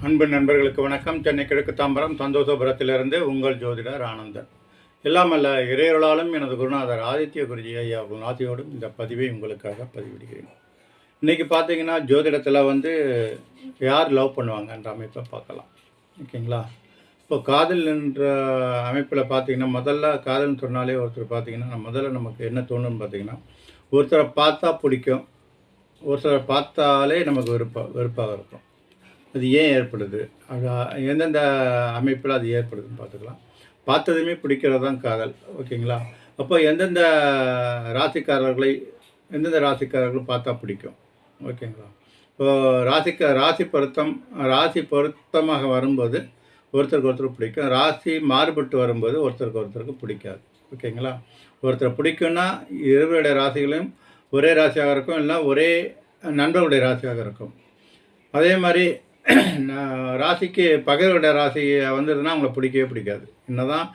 அன்பு நண்பர்களுக்கு வணக்கம். சென்னை கிழக்கு தாம்பரம் சந்தோஷபுரத்திலிருந்து உங்கள் ஜோதிடர் ஆனந்தன். எல்லாம் அல்ல இறையருளாலும் எனது குருநாதர் ஆதித்ய குருஜி ஐயா அவர்கள் ஆசையோடும் இந்த பதிவை உங்களுக்காக பதிவிடுகிறேன். இன்றைக்கி பார்த்தீங்கன்னா ஜோதிடத்தில் யார் லவ் பண்ணுவாங்கன்ற அமைப்பை பார்க்கலாம். ஓகேங்களா? இப்போ காதல் என்ற அமைப்பில் பார்த்தீங்கன்னா முதல்ல காதல்னு சொன்னாலே ஒருத்தர் பார்த்தீங்கன்னா முதல்ல நமக்கு என்ன தோணுன்னு பார்த்தீங்கன்னா, ஒருத்தரை பார்த்தா பிடிக்கும், ஒருத்தரை பார்த்தாலே நமக்கு வெறுப்பாக இருக்கும். அது ஏன் ஏற்படுது, அது எந்தெந்த அமைப்பில் அது ஏற்படுதுன்னு பார்த்துக்கலாம். பார்த்ததுமே பிடிக்கிறது தான் காதல். ஓகேங்களா? அப்போ எந்தெந்த ராசிக்காரர்கள் பார்த்தா பிடிக்கும். ஓகேங்களா? இப்போ ராசி பொருத்தமாக வரும்போது ஒருத்தருக்கு ஒருத்தர் பிடிக்கும். ராசி மாறுபட்டு வரும்போது ஒருத்தருக்கு பிடிக்காது. ஓகேங்களா? ஒருத்தரை பிடிக்கும்னா இருவருடைய ராசிகளையும் ஒரே ராசியாக இருக்கும், இல்லைனா ஒரே நண்பர்களுடைய ராசியாக இருக்கும். அதே மாதிரி ராசிக்கு பகைவருடைய ராசி வந்ததுன்னா அவங்கள பிடிக்கவே பிடிக்காது. என்னதான்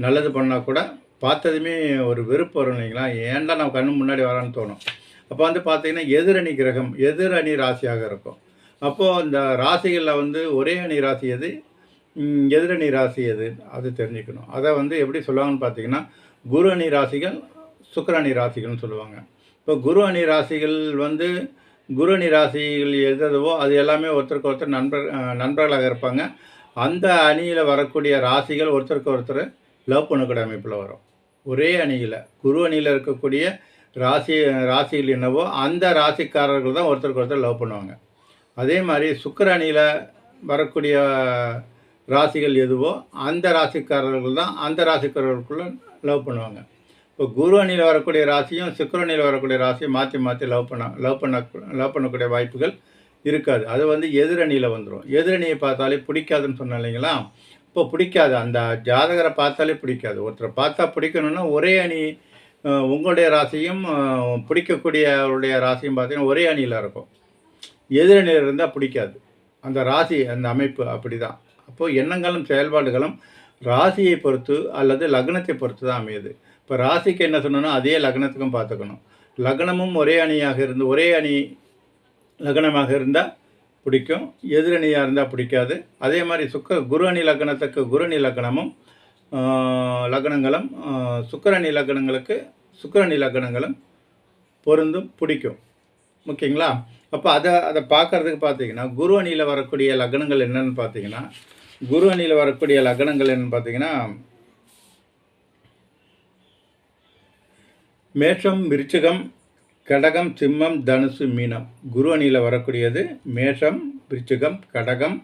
நல்லது பண்ணால் கூட பார்த்ததுமே ஒரு வெறுப்பு வரும் இல்லைங்களா? ஏன்டா நம்ம கண்ணு முன்னாடி வரான்னு தோணும். அப்போ பார்த்தீங்கன்னா எதிரணி ராசியாக இருக்கும். அப்போது அந்த ராசிகளில் ஒரே அணி ராசி எது, எதிரணி ராசி எது, அது தெரிஞ்சுக்கணும். அதை எப்படி சொல்லுவாங்கன்னு பார்த்தீங்கன்னா, குரு அணி ராசிகள், சுக்கிர அணி ராசிகள்னு சொல்லுவாங்க. இப்போ குரு அணி ராசிகள் குரு அணி ராசிகள் எழுதுவோ அது எல்லாமே ஒருத்தருக்கு ஒருத்தர் நண்பர்களாக இருப்பாங்க. அந்த அணியில் வரக்கூடிய ராசிகள் ஒருத்தருக்கு ஒருத்தர் லவ் பண்ணக்கூடிய அமைப்பில் வரும். ஒரே அணியில் குரு அணியில் இருக்கக்கூடிய ராசிகள் என்னவோ அந்த ராசிக்காரர்கள் தான் ஒருத்தருக்கு ஒருத்தர் லவ் பண்ணுவாங்க. அதே மாதிரி சுக்கிர அணியில் வரக்கூடிய ராசிகள் எதுவோ அந்த ராசிக்காரர்கள் தான் அந்த ராசிக்காரர்களுக்குள்ள லவ் பண்ணுவாங்க. இப்போ குரு அணியில் வரக்கூடிய ராசியும் சுக்கிர அணியில் வரக்கூடிய ராசியும் மாற்றி லவ் பண்ணக்கூடிய வாய்ப்புகள் இருக்காது. அது எதிரணியில் வந்துடும். எதிரணியை பார்த்தாலே பிடிக்காதுன்னு சொன்னேன் இல்லைங்களா? இப்போ பிடிக்காது, அந்த ஜாதகரை பார்த்தாலே பிடிக்காது. ஒருத்தரை பார்த்தா பிடிக்கணும்னா ஒரே அணி, உங்களுடைய ராசியும் பிடிக்கக்கூடியவருடைய ராசியும் பார்த்தீங்கன்னா ஒரே அணியில் இருக்கும். எதிரணியில் இருந்தால் பிடிக்காது. அந்த ராசி, அந்த அமைப்பு அப்படி தான். அப்போது எண்ணங்களும் செயல்பாடுகளும் ராசியை பொறுத்து அல்லது லக்னத்தை பொறுத்து தான் அமையுது. இப்போ ராசிக்கு என்ன சொன்னோன்னா அதே லக்னத்துக்கும் பார்த்துக்கணும். லக்னமும் ஒரே அணி லக்னமாக இருந்தால் பிடிக்கும், எதிரணியாக இருந்தால் பிடிக்காது. அதே மாதிரி குரு அணி லக்னத்துக்கு குரு அணி லக்னங்களும் சுக்கிர அணி லக்னங்களுக்கு சுக்கிர அணி லக்னங்களும் பொருந்தும், பிடிக்கும். ஓகேங்களா? அப்போ அதை பார்க்குறதுக்கு பார்த்தீங்கன்னா குரு அணியில் வரக்கூடிய லக்னங்கள் என்னன்னு பார்த்தீங்கன்னா மேஷம், விருச்சிகம், கடகம், சிம்மம், தனுசு, மீனம். குரு அணியில் வரக்கூடியது மேஷம், விருச்சிகம், கடகம்,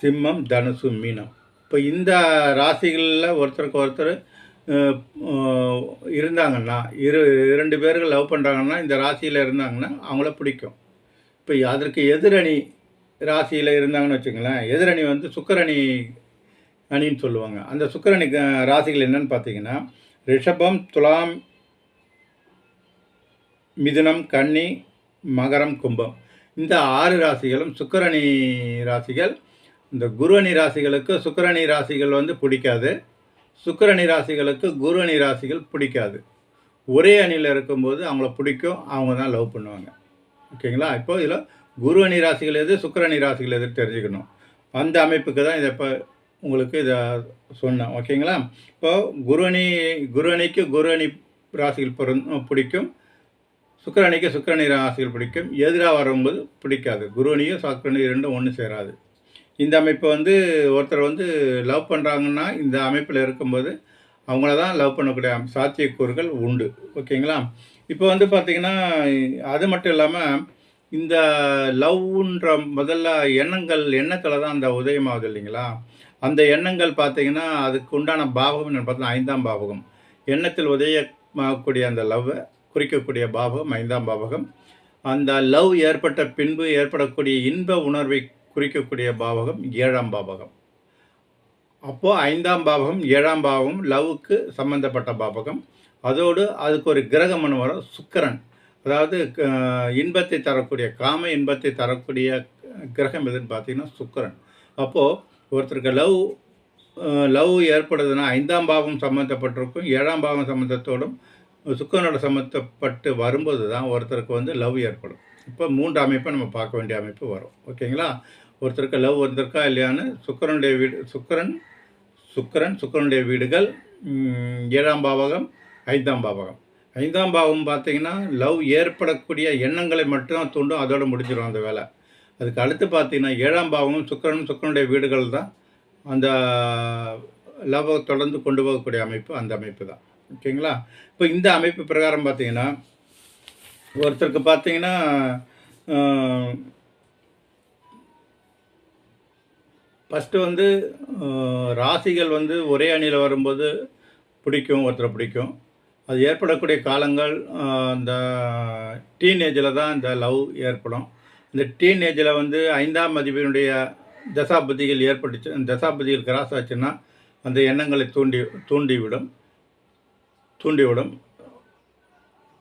சிம்மம், தனுசு, மீனம். இப்போ இந்த ராசிகளில் ஒருத்தருக்கு ஒருத்தர் இருந்தாங்கன்னா, இரண்டு பேர்கள் லவ் பண்ணுறாங்கன்னா, இந்த ராசியில் இருந்தாங்கன்னா அவங்கள பிடிக்கும். இப்போ அதற்கு எதிரணி ராசியில் இருந்தாங்கன்னு வச்சுங்களேன், எதிரணி சுக்கிரணி அணின்னு சொல்லுவாங்க. அந்த சுக்கிரணி ராசிகள் என்னன்னு பார்த்தீங்கன்னா ரிஷபம், துலாம், மிதுனம், கன்னி, மகரம், கும்பம். இந்த 6 ராசிகளும் சுக்கிரணி ராசிகள். இந்த குரு அணி ராசிகளுக்கு சுக்கிரணி ராசிகள் பிடிக்காது, சுக்கிரணி ராசிகளுக்கு குரு அணி ராசிகள் பிடிக்காது. ஒரே அணியில் இருக்கும்போது அவங்கள பிடிக்கும், அவங்க தான் லவ் பண்ணுவாங்க. ஓகேங்களா? இப்போ இதில் குரு அணி ராசிகள் எது, சுக்கிரணி ராசிகள் எது தெரிஞ்சுக்கணும். அந்த அமைப்புக்கு தான் இதை உங்களுக்கு இதை சொன்னேன். ஓகேங்களா? இப்போது குரு அணிக்கு குரு அணி ராசிகள் பிடிக்கும், சுக்கிரணிக்கு சுக்கிரணி ராசிகள் பிடிக்கும். எதிராக வரும்போது பிடிக்காது. குரு அணியும் சுக்கிரணியும் இரண்டும் ஒன்று சேராது. இந்த அமைப்பை ஒருத்தர் லவ் பண்ணுறாங்கன்னா இந்த அமைப்பில் இருக்கும்போது அவங்கள தான் லவ் பண்ணக்கூடிய சாத்தியக்கூறுகள் உண்டு. ஓகேங்களா? இப்போ பார்த்திங்கன்னா அது மட்டும் இல்லாமல் இந்த லவ்ன்ற முதல்ல எண்ணத்தில் தான் அந்த உதயமாகுது இல்லைங்களா? அந்த எண்ணங்கள் பார்த்திங்கன்னா அதுக்கு உண்டான பாவகம் பார்த்தீங்கன்னா 5ஆம் பாவகம். எண்ணத்தில் உதயமாகக்கூடிய அந்த லவ்வை குறிக்கக்கூடிய பாவகம் 5ஆம் பாவகம். அந்த லவ் ஏற்பட்ட பின்பு ஏற்படக்கூடிய இன்ப உணர்வை குறிக்கக்கூடிய பாவகம் 7ஆம் பாவகம். அப்போது 5ஆம் பாவகம் 7ஆம் பாவகம் லவ்வுக்கு சம்பந்தப்பட்ட பாவகம். அதோடு அதுக்கு ஒரு கிரகமனு வரும், சுக்கிரன். அதாவது இன்பத்தை தரக்கூடிய காம இன்பத்தை தரக்கூடிய கிரகம் எதுன்னு பார்த்தீங்கன்னா சுக்கிரன். அப்போது ஒருத்தருக்கு லவ் ஏற்படுதுன்னா 5ஆம் பாவம் சம்மந்தப்பட்டிருக்கும், 7ஆம் பாவம் சம்மந்தத்தோடும் சுக்கிரனோட சம்மந்தப்பட்டு வரும்போது தான் ஒருத்தருக்கு லவ் ஏற்படும். இப்போ 3 அமைப்பை நம்ம பார்க்க வேண்டிய அமைப்பு வரும். ஓகேங்களா? ஒருத்தருக்கு லவ் வந்திருக்கா இல்லையான்னு சுக்கிரனுடைய வீடு சுக்கிரனுடைய வீடுகள் 7ஆம் பாவகம் 5ஆம் பாவகம். 5ஆம் பாவம் பார்த்தீங்கன்னா லவ் ஏற்படக்கூடிய எண்ணங்களை மட்டும் தூண்டும், அதோடு முடிஞ்சிடும் அந்த வேலை. அதுக்கு அடுத்து பார்த்தீங்கன்னா 7ஆம் பாவமும் சுக்கிரனுடைய வீடுகள் தான் அந்த லவ்வை தொடர்ந்து கொண்டு போகக்கூடிய அமைப்பு அந்த அமைப்பு தான். ஓகேங்களா? இப்போ இந்த அமைப்பு பிரகாரம் பார்த்தீங்கன்னா ஒருத்தருக்கு பார்த்தீங்கன்னா ஃபஸ்ட்டு வந்து ராசிகள் வந்து ஒரே அணியில் வரும்போது பிடிக்கும், ஒருத்தரை பிடிக்கும். அது ஏற்படக்கூடிய காலங்கள் அந்த டீனேஜில் தான் இந்த லவ் ஏற்படும். இந்த டீனேஜில் வந்து 5ஆம் அதிபதியினுடைய தசாபதிகள் ஏற்பட்டுச்சு, தசாபதிகள் கிராஸ் ஆச்சுன்னா அந்த எண்ணங்களை தூண்டிவிடும்.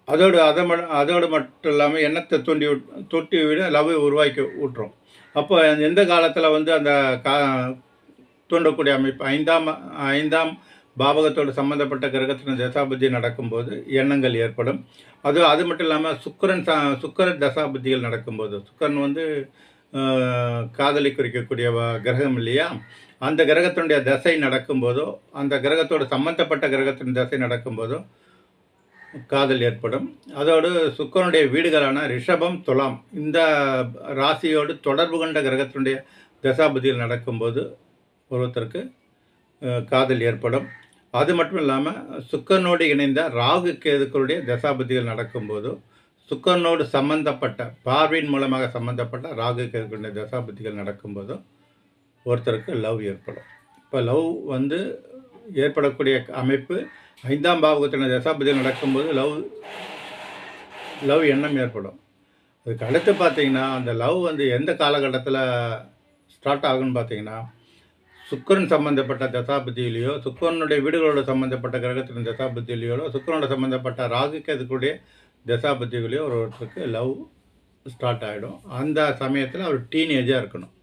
அதோடு மட்டும் இல்லாமல் எண்ணத்தை தூண்டிவிட லவ்வை உருவாக்கி விட்டுரும். அப்போ எந்த காலத்தில் வந்து அந்த தூண்டக்கூடிய அமைப்பு 5ஆம் பாவகத்தோடு சம்மந்தப்பட்ட கிரகத்தின் தசாபுத்தி நடக்கும்போது எண்ணங்கள் ஏற்படும். அது மட்டும் இல்லாமல் சுக்கிரன் தசாபுத்திகள் நடக்கும்போது, சுக்கிரன் வந்து காதலை குறிக்கக்கூடிய கிரகம் இல்லையா, அந்த கிரகத்தினுடைய தசை நடக்கும்போதோ, அந்த கிரகத்தோடு சம்மந்தப்பட்ட கிரகத்தின் தசை நடக்கும்போதோ காதல் ஏற்படும். அதோடு சுக்கிரனுடைய வீடுகளான ரிஷபம், துலாம் இந்த ராசியோடு தொடர்பு கொண்ட கிரகத்தினுடைய தசாபதிகள் நடக்கும்போது ஒருத்தருக்கு காதல் ஏற்படும். அது மட்டும் இல்லாமல் சுக்கிரனோடு இணைந்த ராகு கேதுக்களுடைய தசாபதிகள் நடக்கும்போது, சுக்கிரனோடு சம்பந்தப்பட்ட பார்வையின் மூலமாக சம்பந்தப்பட்ட ராகு கேதுக்களுடைய தசாபதிகள் நடக்கும்போது ஒருத்தருக்கு லவ் ஏற்படும். இப்போ லவ் வந்து ஏற்படக்கூடிய அமைப்பு 5ஆம் பாவகத்தின் தசாபதிகள் நடக்கும்போது லவ் எண்ணம் ஏற்படும். அதுக்கு அடுத்து பார்த்தீங்கன்னா அந்த லவ் வந்து எந்த காலகட்டத்தில் ஸ்டார்ட் ஆகுன்னு பார்த்தீங்கன்னா, சுக்கிரன் சம்பந்தப்பட்ட தசாபதியிலையோ, சுக்கிரனுடைய வீடுகளோட சம்மந்தப்பட்ட கிரகத்தின் தசாபதியிலையோ, சுக்கிரனோட சம்மந்தப்பட்ட ராகு கேதுக்களுடைய தசாபதிகளையோ ஒருத்தருக்கு லவ் ஸ்டார்ட் ஆகிடும். அந்த சமயத்தில் அவர் டீனேஜாக இருக்கணும்.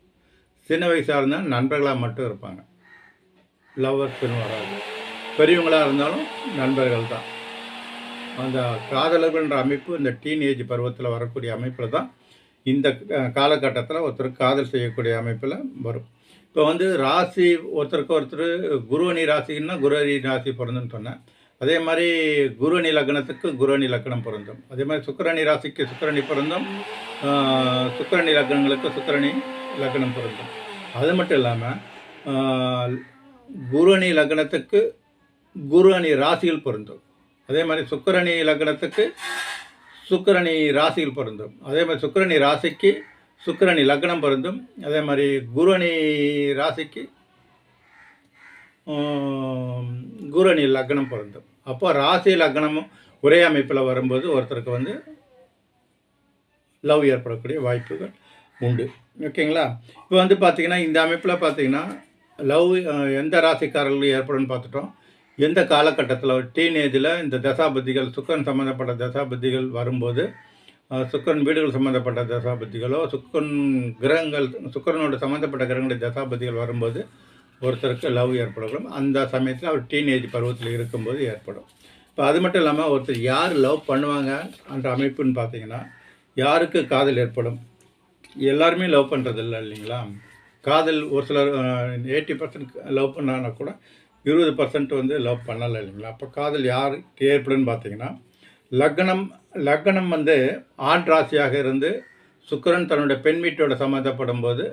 சின்ன வயசாக இருந்தால் நண்பர்களாக மட்டும் இருப்பாங்க, லவ்வர்ஸ்ன்னு வராது. பெரியவங்களாக இருந்தாலும் நண்பர்கள் தான். அந்த காதலர்கள்ன்ற அமைப்பு இந்த டீனேஜ் பருவத்தில் வரக்கூடிய அமைப்பில் தான் இந்த காலகட்டத்தில் ஒருத்தருக்கு காதல் செய்யக்கூடிய அமைப்பில் வரும். இப்போ வந்து ராசி ஒருத்தர் குருவணி ராசின்னா குருவணி ராசி பொருந்துன்னு சொன்னேன். அதே மாதிரி குருவணி லக்னத்துக்கு குருவணி லக்னம் பொருந்தும். அதே மாதிரி சுக்கிரணி ராசிக்கு சுக்கிரணி பொருந்தும், சுக்கிரணி லக்னங்களுக்கு சுக்கிரணி லக்னம் பொருந்தும். அது மட்டும் இல்லாமல் குருவணி லக்னத்துக்கு குருவணி ராசிகள் பொருந்தும். அதே மாதிரி சுக்கிரணி லக்னத்துக்கு சுக்கிரணி ராசிகள் பொருந்தும். அதே மாதிரி சுக்கிரணி ராசிக்கு சுக்கிரணி லக்னம் பொருந்தும். அதே மாதிரி குருவணி ராசிக்கு குருவணி லக்னம் பொருந்தும். அப்போ ராசி லக்னமும் ஒரே அமைப்பில் வரும்போது ஒருத்தருக்கு வந்து லவ் ஏற்படக்கூடிய வாய்ப்புகள் உண்டு. ஓகேங்களா? இப்போ வந்து பார்த்திங்கன்னா இந்த அமைப்பில் பார்த்திங்கன்னா லவ் எந்த ராசிக்காரர்களும் ஏற்படும்னு பார்த்துட்டோம். எந்த காலகட்டத்தில் டீனேஜில் இந்த தசாபதிகள் சுக்கிரன் சம்மந்தப்பட்ட தசாபதிகள் வரும்போது, சுக்கிரன் வீடுகள் சம்மந்தப்பட்ட தசாபதிகளோ, சுக்கிரனோட சம்மந்தப்பட்ட கிரகங்களுடைய தசாபதிகள் வரும்போது ஒருத்தருக்கு லவ் ஏற்படும். அந்த சமயத்தில் அவர் டீனேஜ் பருவத்தில் இருக்கும்போது ஏற்படும். இப்போ அது மட்டும் இல்லாமல் ஒருத்தர் யார் லவ் பண்ணுவாங்க அந்த அமைப்புன்னு பார்த்தீங்கன்னா, யாருக்கு காதல் ஏற்படும்? எல்லாருமே லவ் பண்ணுறது இல்லை இல்லைங்களா? காதல் ஒரு சிலர் 80% லவ் பண்ணாங்கன்னா கூட 20% வந்து லவ் பண்ணலை இல்லைங்களா? அப்போ காதல் யாருக்கு ஏற்படும்னு பார்த்தீங்கன்னா, லக்னம் வந்து ஆண் ராசியாக இருந்து சுக்கிரன் தன்னுடைய பெண் வீட்டோட சம்மந்தப்படும் போது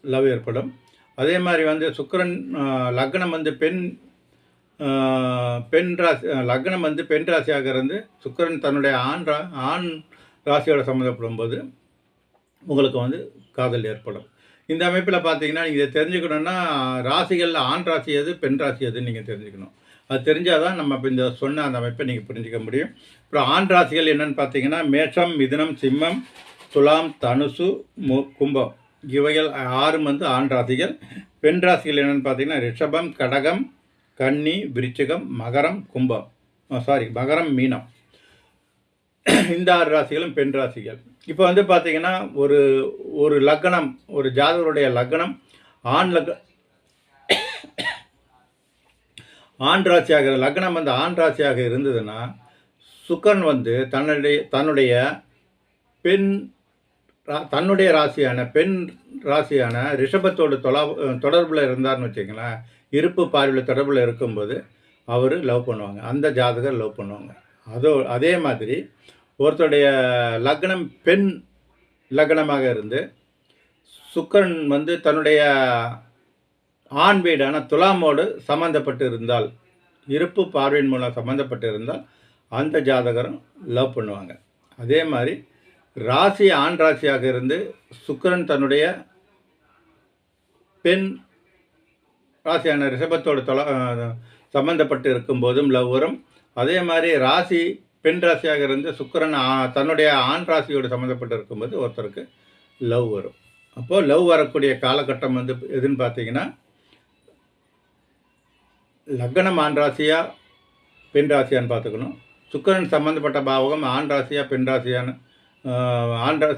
லவ் ஏற்படும். அதே மாதிரி வந்து சுக்கிரன் லக்னம் வந்து லக்னம் வந்து பெண் ராசியாக இருந்து சுக்கிரன் தன்னுடைய ஆண் ராசியோட சம்மந்தப்படும் போது உங்களுக்கு வந்து காதல் ஏற்படும். இந்த அமைப்பில் பார்த்தீங்கன்னா நீங்கள் தெரிஞ்சுக்கணுன்னா ராசிகளில் ஆண் ராசி எது பெண் ராசி எதுன்னு நீங்கள் தெரிஞ்சுக்கணும். அது தெரிஞ்சால் தான் நம்ம இப்போ இந்த சொன்ன அந்த அமைப்பை நீங்கள் புரிஞ்சிக்க முடியும். அப்புறம் ஆண் ராசிகள் என்னென்னு பார்த்தீங்கன்னா மேஷம், மிதுனம், சிம்மம், துலாம், தனுசு, கும்பம் இவைகள் 6 வந்து ஆண் ராசிகள். பெண் ராசிகள் என்னென்னு பார்த்தீங்கன்னா ரிஷபம், கடகம், கன்னி, விருச்சிகம், மகரம், மகரம், மீனம் இந்த 6 ராசிகளும் பெண் ராசிகள். இப்போ வந்து பார்த்தீங்கன்னா ஒரு லக்னம், ஒரு ஜாதகருடைய லக்னம் ஆண் ராசியாக லக்னம் வந்து ஆண் ராசியாக இருந்ததுன்னா சுக்கிரன் வந்து தன்னுடைய தன்னுடைய ராசியான பெண் ராசியான ரிஷபத்தோடு தொடர்பில் இருந்தார்னு வச்சுங்களேன், இருப்பு பார்வையில் தொடர்பில் இருக்கும்போது அவர் லவ் பண்ணுவாங்க. அந்த ஜாதகர் லவ் பண்ணுவாங்க. அதே மாதிரி ஒருத்தருடைய லக்னம் பெண் லக்னமாக இருந்து சுக்கிரன் வந்து தன்னுடைய ஆண் வீடான துலாமோடு சம்மந்தப்பட்டு இருந்தால், இருப்பு பார்வையின் மூலம் சம்மந்தப்பட்டு இருந்தால் அந்த ஜாதகரும் லவ் பண்ணுவாங்க. அதே மாதிரி ராசி ஆண் ராசியாக இருந்து சுக்கிரன் தன்னுடைய பெண் ராசியான ரிஷபத்தோடு சம்மந்தப்பட்டு இருக்கும்போதும் லவ் வரும். அதே மாதிரி ராசி பெண் ராசியாக இருந்து சுக்கிரன் தன்னுடைய ஆண் ராசியோடு சம்மந்தப்பட்டு இருக்கும்போது ஒருத்தருக்கு லவ் வரும். அப்போது லவ் வரக்கூடிய காலகட்டம் வந்து எதுன்னு பார்த்தீங்கன்னா, லக்னம் ஆண் ராசியா பெண் ராசியான்னு பார்த்துக்கணும். சுக்கிரன் சம்மந்தப்பட்ட பாவகம் ஆண் ராசியா பெண் ராசியான்னு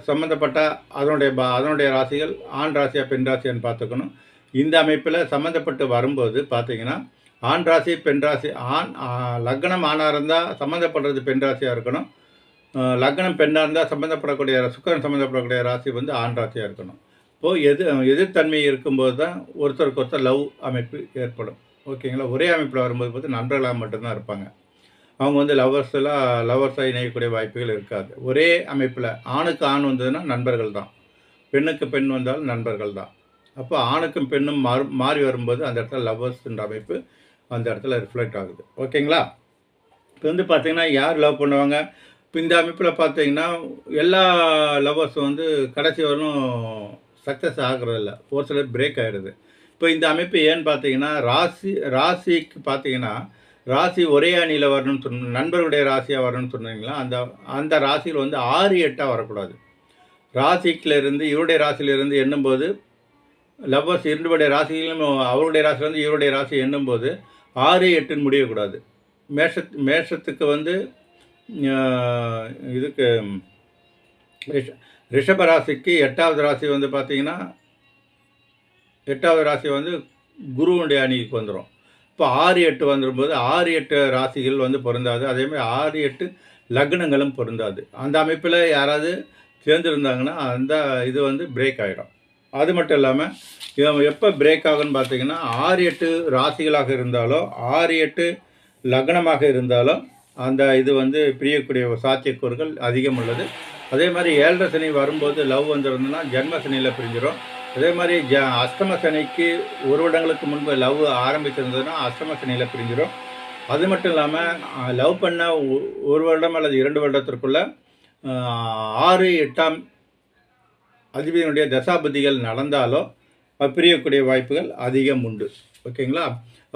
சம்மந்தப்பட்ட அதனுடைய ராசிகள் ஆண் ராசியா பெண் ராசியான்னு பார்த்துக்கணும். இந்த அமைப்பில் சம்மந்தப்பட்டு வரும்போது பார்த்தீங்கன்னா, ஆண் ராசி பெண் ராசி லக்னம் ஆணாக இருந்தால் சம்மந்தப்படுறது பெண் ராசியாக இருக்கணும். லக்னம் பெண்ணாக இருந்தால் சுக்கிரன் சம்மந்தப்படக்கூடிய ராசி வந்து ஆண் ராசியாக இருக்கணும். இப்போது எதிர்த்தன்மை இருக்கும்போது தான் ஒருத்தருக்கு ஒருத்தர் லவ் அமைப்பு ஏற்படும். ஓகேங்களா? ஒரே அமைப்பில் வரும்போது பார்த்து நண்பர்களாக மட்டும்தான் இருப்பாங்க. அவங்க வந்து லவ்வர்ஸாக இணையக்கூடிய வாய்ப்புகள் இருக்காது. ஒரே அமைப்பில் ஆணுக்கு ஆண் வந்ததுன்னா நண்பர்கள் தான், பெண்ணுக்கு பெண் வந்தாலும் நண்பர்கள் தான். அப்போ ஆணுக்கும் பெண்ணும் மாறி வரும்போது அந்த இடத்துல லவ்வர்ஸ்ன்ற அமைப்பு அந்த இடத்துல ரிஃப்ளெக்ட் ஆகுது. ஓகேங்களா? இப்போ வந்து பார்த்திங்கன்னா யார் லவ் பண்ணுவாங்க? இப்போ இந்த அமைப்பில் பார்த்தீங்கன்னா எல்லா லவ்வர்ஸும் வந்து கடைசி வரலும் சக்ஸஸ் ஆகுறதில்ல, ஒரு சிலர் பிரேக் ஆகிடுது. இப்போ இந்த அமைப்பு ஏன்னு பார்த்தீங்கன்னா, ராசிக்கு பார்த்தீங்கன்னா ராசி ஒரே அணியில் வரணும்னு சொன்ன நண்பர்களுடைய ராசியாக வரணும்னு சொன்னீங்களா, அந்த ராசியில் வந்து 6, 8 வரக்கூடாது. ராசிக்கிலிருந்து இவருடைய ராசியிலிருந்து எண்ணும்போது லவ்வர்ஸ் இரண்டுடைய ராசியிலும் அவருடைய ராசியிலேருந்து இவருடைய ராசி எண்ணும்போது 6, 8ன்னு முடியக்கூடாது. மேஷத்துக்கு வந்து இதுக்கு ரிஷப ராசிக்கு 8வது ராசி வந்து பார்த்திங்கன்னா 8வது ராசி வந்து குருவுடைய அணிக்கு வந்துடும். இப்போ 6, 8 வந்துடும்போது 6, 8 ராசிகள் வந்து பொருந்தாது. அதேமாதிரி 6, 8 லக்னங்களும் பொருந்தாது. அந்த அமைப்பில் யாராவது சேர்ந்துருந்தாங்கன்னா அந்த இது வந்து பிரேக் ஆகிடும். அது மட்டும் இல்லாமல் எப்போ பிரேக் ஆகுன்னு பார்த்தீங்கன்னா 6, 8 ராசிகளாக இருந்தாலோ 6, 8 லக்னமாக இருந்தாலோ அந்த இது வந்து பிரியக்கூடிய சாத்தியக்கூறுகள் அதிகம் உள்ளது. அதே மாதிரி 7ரை சனி வரும்போது லவ் வந்துருந்ததுன்னா ஜென்ம சனியில் பிரிஞ்சிடும். அதே மாதிரி அஷ்டம சனிக்கு 1 வருடங்களுக்கு முன்பு லவ் ஆரம்பிச்சிருந்ததுன்னா அஷ்டம சனியில் பிரிஞ்சிடும். அது மட்டும் இல்லாமல் லவ் பண்ண 1 வருடம் அல்லது 2 வருடத்திற்குள்ள 6, 8ஆம் அதிபதியினுடைய தசாபதிகள் நடந்தாலோ பிரியக்கூடிய வாய்ப்புகள் அதிகம் உண்டு. ஓகேங்களா?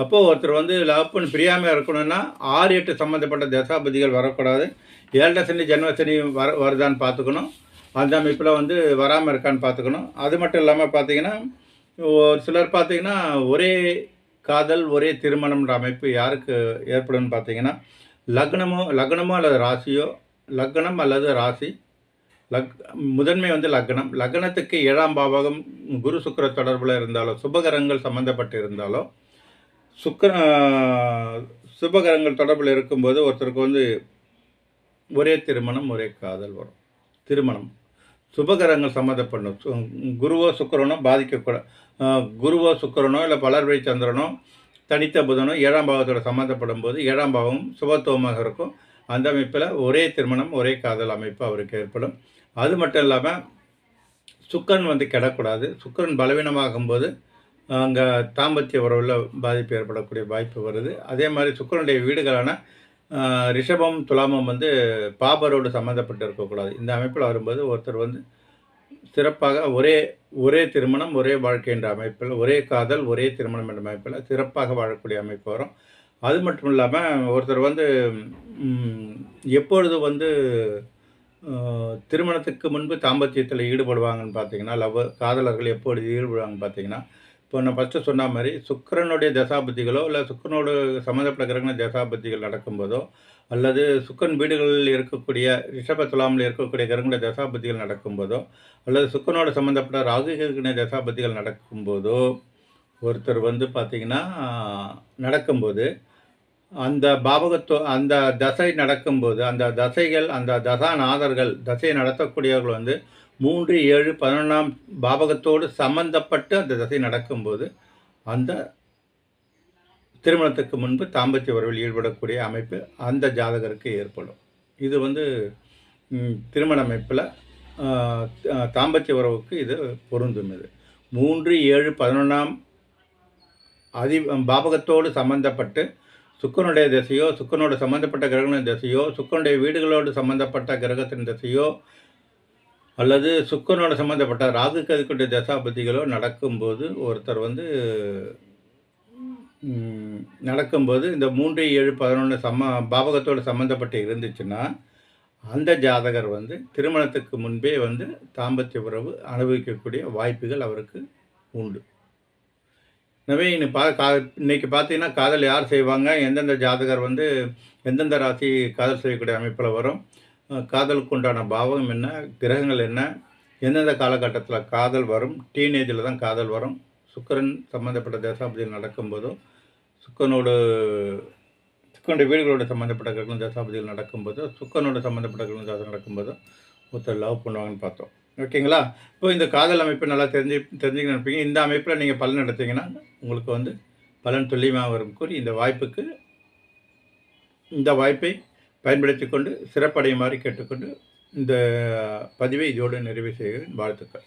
அப்போது ஒருத்தர் வந்து லவ் பண்ணி பிரியாமல் இருக்கணும்னா 6, 8 சம்மந்தப்பட்ட தசாபதிகள் வரக்கூடாது. 7ரை சனி ஜென்ம சனி வருதான்னு பார்த்துக்கணும். அந்த அமைப்பில் வந்து வராமல் இருக்கான்னு பார்த்துக்கணும். அது மட்டும் இல்லாமல் பார்த்தீங்கன்னா ஒரு சிலர் பார்த்தீங்கன்னா ஒரே காதல் ஒரே திருமணம்ன்ற அமைப்பு யாருக்கு ஏற்படும்னு பார்த்தீங்கன்னா, லக்னமோ அல்லது ராசியோ, லக்னம் அல்லது ராசி, முதன்மை வந்து லக்னத்துக்கு 7ஆம் பாவகம் குரு சுக்கிர தொடர்பில் இருந்தாலோ, சுபகரங்கள் சம்மந்தப்பட்டு இருந்தாலோ, சுபகரங்கள் தொடர்பில் இருக்கும்போது ஒருத்தருக்கு வந்து ஒரே திருமணம் ஒரே காதல் வரும். திருமணம் சுபகரங்கள் சம்மந்தப்படணும். குருவோ சுக்கிரனோ பாதிக்கக்கூடாது. குருவோ சுக்கிரனோ இல்லை வளர்பிறை சந்திரனோ தனித்த புதனோ 7ஆம் பாவத்தோட சம்மந்தப்படும் போது 7ஆம் பாவம் சுபத்துவமாக இருக்கும். அந்த அமைப்பில் ஒரே திருமணம் ஒரே காதல் அமைப்பு அவருக்கு ஏற்படும். அது மட்டும் இல்லாமல் சுக்கிரன் வந்து கெடக்கூடாது. சுக்கிரன் பலவீனமாகும்போது அங்கே தாம்பத்திய உறவில் பாதிப்பு ஏற்படக்கூடிய வாய்ப்பு வருது. அதே மாதிரி சுக்கிரனுடைய வீடுகளான ரிஷபம் துலாமம் வந்து பாபரோடு சம்மந்தப்பட்டு இருக்கக்கூடாது. இந்த அமைப்பில் வரும்போது ஒருத்தர் வந்து சிறப்பாக ஒரே திருமணம் ஒரே வாழ்க்கை என்ற அமைப்பில், ஒரே காதல் ஒரே திருமணம் என்ற அமைப்பில் சிறப்பாக வாழக்கூடிய அமைப்பு வரும். அது மட்டும் இல்லாமல் ஒருத்தர் வந்து எப்பொழுது வந்து திருமணத்துக்கு முன்பு தாம்பத்தியத்தில் ஈடுபடுவாங்கன்னு பார்த்தீங்கன்னா, காதலர்கள் எப்பொழுது ஈடுபடுவாங்கன்னு பார்த்தீங்கன்னா, இப்போ நான் ஃபஸ்ட்டு சொன்ன மாதிரி சுக்கிரனுடைய தசாபதிகளோ இல்லை சுக்கிரனோடு சம்மந்தப்பட்ட கிரகண தசாபதிகள் நடக்கும்போதோ, அல்லது சுக்கிரன் வீடுகளில் இருக்கக்கூடிய ரிஷப துலாமில் இருக்கக்கூடிய கிரகண தசாபதிகள் நடக்கும்போதோ, அல்லது சுக்கிரனோடு சம்மந்தப்பட்ட ராகு கிரகண தசாபதிகள் நடக்கும்போதோ ஒருத்தர் வந்து பார்த்திங்கன்னா நடக்கும்போது அந்த அந்த தசை நடக்கும்போது அந்த தசைகள் அந்த தசாநாதர்கள் தசையை நடத்தக்கூடியவர்கள் வந்து 3, 7, 11ஆம் பாவகத்தோடு சம்பந்தப்பட்டு அந்த தசை நடக்கும்போது, அந்த திருமணத்துக்கு முன்பு தாம்பத்திய உறவில் ஈடுபடக்கூடிய அமைப்பு அந்த ஜாதகருக்கு ஏற்படும். இது வந்து திருமண அமைப்பில தாம்பத்திய உறவுக்கு இது பொருந்தும் இது. 3, 7, 11ஆம் பாவகத்தோடு சம்பந்தப்பட்டு சுக்கிரனுடைய திசையோ, சுக்கிரனோடு சம்பந்தப்பட்ட கிரகங்களின் திசையோ, சுக்கிரனுடைய வீடுகளோடு சம்பந்தப்பட்ட கிரகத்தின் திசையோ, அல்லது சுக்கிரனோடு சம்பந்தப்பட்ட ராகு கேதுக்களுடைய தசாபுத்திகளோ நடக்கும்போது, ஒருத்தர் வந்து நடக்கும்போது இந்த 3, 7, 11 பாவகத்தோடு சம்பந்தப்பட்டு இருந்துச்சுன்னா, அந்த ஜாதகர் வந்து திருமணத்துக்கு முன்பே வந்து தாம்பத்திய உறவு அனுபவிக்கக்கூடிய வாய்ப்புகள் அவருக்கு உண்டு. எனவே இன்னைக்கு பார்த்தீங்கன்னா, காதல் யார் செய்வாங்க? எந்தெந்த ஜாதகர் வந்து எந்தெந்த ராசி காதல் செய்யக்கூடிய அமைப்பில வரும்? காதலுக்கு உண்டான பாவம் என்ன? கிரகங்கள் என்ன? எந்தெந்த காலகட்டத்தில காதல் வரும்? டீனேஜில தான் காதல் வரும். சுக்கிரன் சம்மந்தப்பட்ட தசாபுதிகள் நடக்கும்போதோ, சுக்கிரனோடு சுக்கிரனுடைய வீடுகளோடு சம்மந்தப்பட்ட கிரகங்கள் தசாபுதிகள் நடக்கும்போதோ, சுக்கிரனோடு சம்மந்தப்பட்ட கிரகங்கள் தசை நடக்கும்போதோ, ஒருத்தர் லவ் பண்ணுவாங்கன்னு பார்த்தோம். ஓகேங்களா? இப்போ இந்த காதல் அமைப்பு நல்லா தெரிஞ்சுக்கணும்னு நினைப்பீங்க. இந்த அமைப்பில நீங்க பலன் எடுத்தீங்கன்னா, உங்களுக்கு வந்து பலன் துல்லியமா வரும் கூறி இந்த வாய்ப்பை பயன்படுத்திக் கொண்டு சிறப்படையுமாறு கேட்டுக்கொண்டு, இந்த பதிவை இதோடு நிறைவு செய்கிறேன். வாழ்த்துக்கள்.